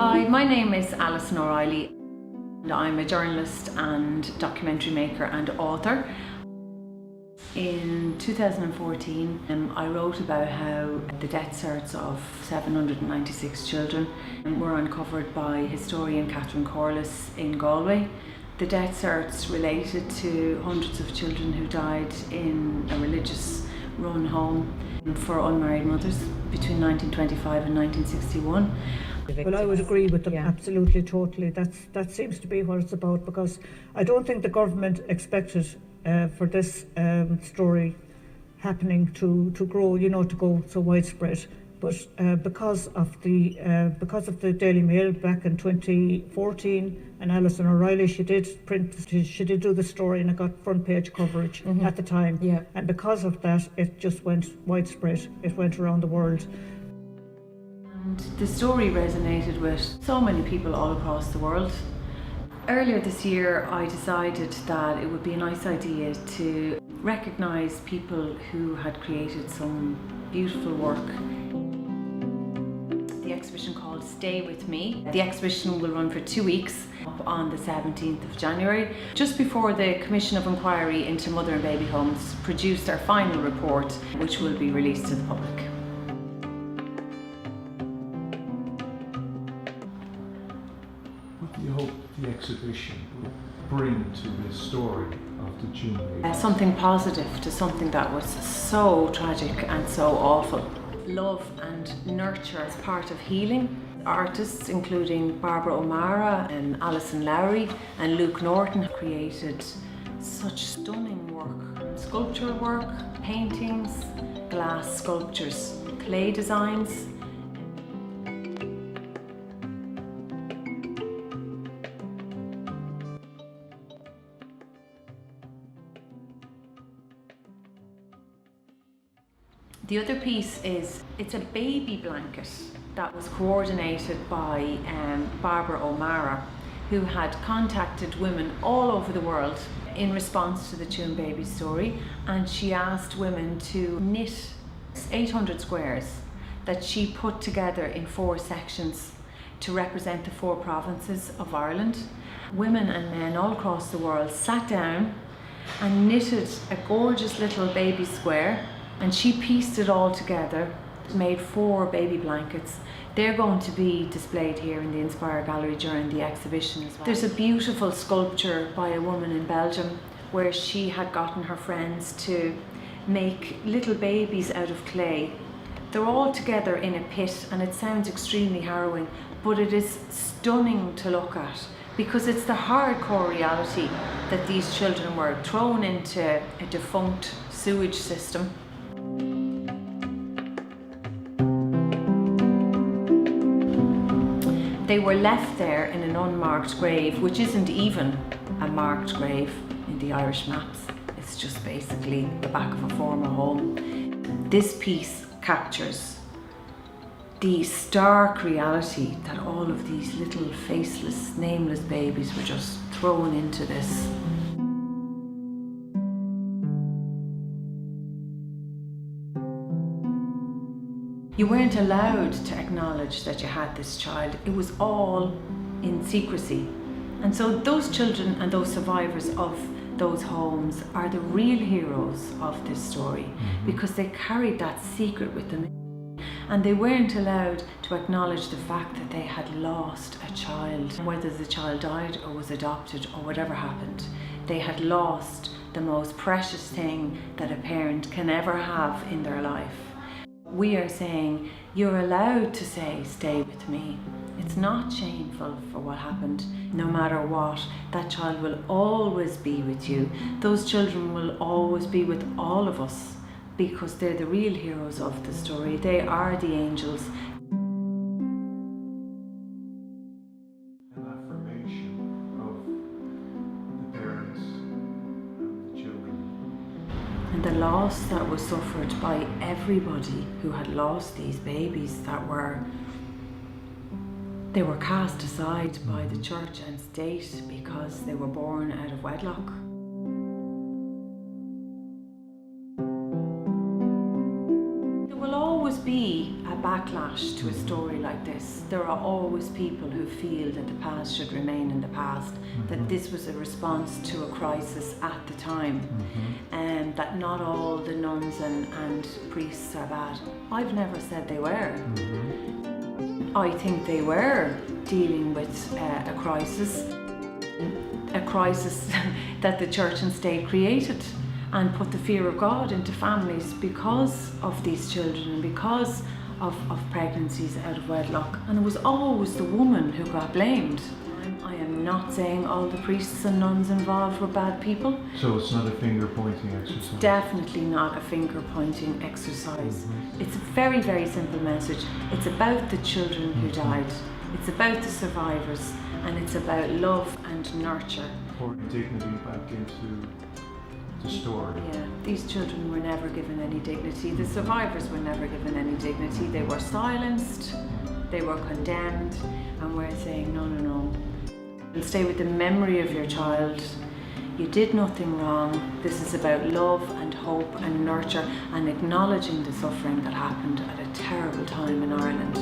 Hi, my name is Alison O'Reilly. I'm a journalist and documentary maker and author. In 2014, I wrote about how the death certs of 796 children were uncovered by historian Catherine Corliss in Galway. The death certs related to hundreds of children who died in a religious run home for unmarried mothers between 1925 and 1961. Well, I would agree with them, absolutely, totally. That seems to be what it's about, because I don't think the government expected for this story happening to grow, to go so widespread. But because of the Daily Mail back in 2014, and Alison O'Reilly, she did do the story, and it got front page coverage at the time. Yeah. And because of that, it just went widespread. It went around the world. And the story resonated with so many people all across the world. Earlier this year, I decided that it would be a nice idea to recognise people who had created some beautiful work. The exhibition called Stay With Me. The exhibition will run for 2 weeks up on the 17th of January, just before the Commission of Inquiry into Mother and Baby Homes produced their final report, which will be released to the public. What do you hope the exhibition will bring to the story of the June baby? Something positive to something that was so tragic and so awful. Love and nurture as part of healing. Artists including Barbara O'Mara and Alison Lowry and Luke Norton created such stunning work. Sculptural work, paintings, glass sculptures, clay designs. The other piece is, it's a baby blanket that was coordinated by Barbara O'Mara, who had contacted women all over the world in response to the June baby story, and she asked women to knit 800 squares that she put together in 4 sections to represent the 4 provinces of Ireland. Women and men all across the world sat down and knitted a gorgeous little baby square, and she pieced it all together, made 4 baby blankets. They're going to be displayed here in the IN-SPIRE gallery during the exhibition as well. There's a beautiful sculpture by a woman in Belgium where she had gotten her friends to make little babies out of clay. They're all together in a pit, and it sounds extremely harrowing, but it is stunning to look at, because it's the hardcore reality that these children were thrown into a defunct sewage system. They were left there in an unmarked grave, which isn't even a marked grave in the Irish maps. It's just basically the back of a former home. This piece captures the stark reality that all of these little faceless, nameless babies were just thrown into this. You weren't allowed to acknowledge that you had this child. It was all in secrecy. And so those children and those survivors of those homes are the real heroes of this story, because they carried that secret with them. And they weren't allowed to acknowledge the fact that they had lost a child. Whether the child died or was adopted or whatever happened, they had lost the most precious thing that a parent can ever have in their life. We are saying, you're allowed to say, stay with me. It's not shameful for what happened. No matter what, that child will always be with you. Those children will always be with all of us, because they're the real heroes of the story. They are the angels. An affirmation of the parents and the children. And the loss that was suffered by everybody who had lost these babies they were cast aside by the church and state because they were born out of wedlock. There will always be a back backlash to a story like this. There are always people who feel that the past should remain in the past, that this was a response to a crisis at the time, and that not all the nuns and priests are bad. I've never said they were. I think they were dealing with a crisis that the church and state created, and put the fear of God into families because of these children and because of pregnancies out of wedlock. And it was always the woman who got blamed. I am not saying all the priests and nuns involved were bad people. So it's not a finger-pointing exercise? Definitely not a finger-pointing exercise. It's a very, very simple message. It's about the children who died. It's about the survivors, and it's about love and nurture. Pouring dignity back into the story. Yeah, these children were never given any dignity. The survivors were never given any dignity. They were silenced, they were condemned, and we're saying no, no, no. And stay with the memory of your child. You did nothing wrong. This is about love and hope and nurture, and acknowledging the suffering that happened at a terrible time in Ireland.